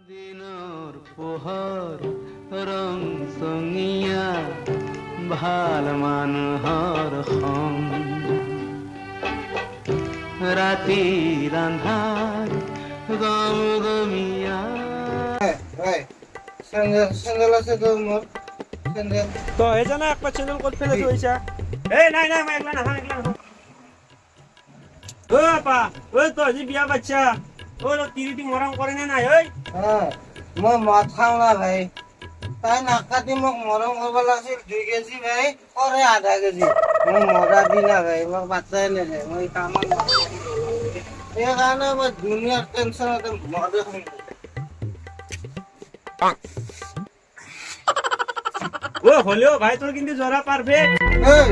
দিনৰ পোহৰ ৰং চঙীয়া ভাল মানুহৰ সং ৰাতিৰ আন্ধাৰ গমগমীয়া ভাই স্যান্ডেল স্যান্ডেল আছে তো মোর স্যান্ডেল তো এই জানা একটা চ্যানেল কোড ফেলে হইছা এই নাই নাই মই একলা না ও আপা ওই তো জি বিয়া বাচ্চা ও তিরিটি মরম করে না নাই ওই হ্যাঁ মই মদ খাওঁ না ভাই তাই নাকাতি মোক মৰম কৰিব লাগিছিল 2 কেজি ভাই কৰে আধা কেজি মই মৰা দিনা ভাই মোক বাচ্চাই নেদে মই কামত সেইকাৰণে মই দুনিয়াৰ টেনচনতে মদে খাওঁ ও হলেও ভাই তোর কিন্তু জরা পারফেক্ট এই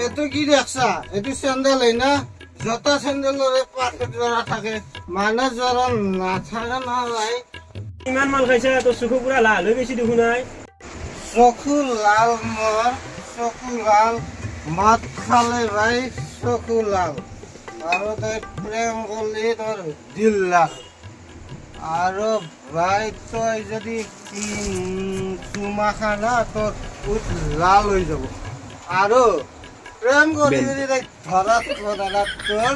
এটো কি দেখছা এটো স্যান্ডেল হয় না জোতা স্যান্ডেলরে পারফেক্ট জোড়া থাকে মানে জোড়া না থাকে না ভাই ইমান মাল খাইছে তোর চকু পুরা লাল হয়ে গেছি দেখুন নাই চকু লাল মোর চকু লাল মদ খালে ভাই চকু লাল আৰু তই প্ৰেম করলি তোর দিল লাল আৰু ভাই তই যদি চুমা খানা তোর উঠ লাল হয়ে যাব আৰু প্রেম করি যদি তই ধরাত বদানাত তোর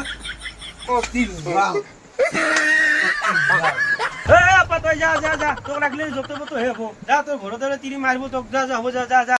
অতি লাল এ আপা তুই যা যা যা তোক রাখলে যত তো হেবো যা তোর ঘরে ধরে তিরি মারবো তোক যা যা যা যা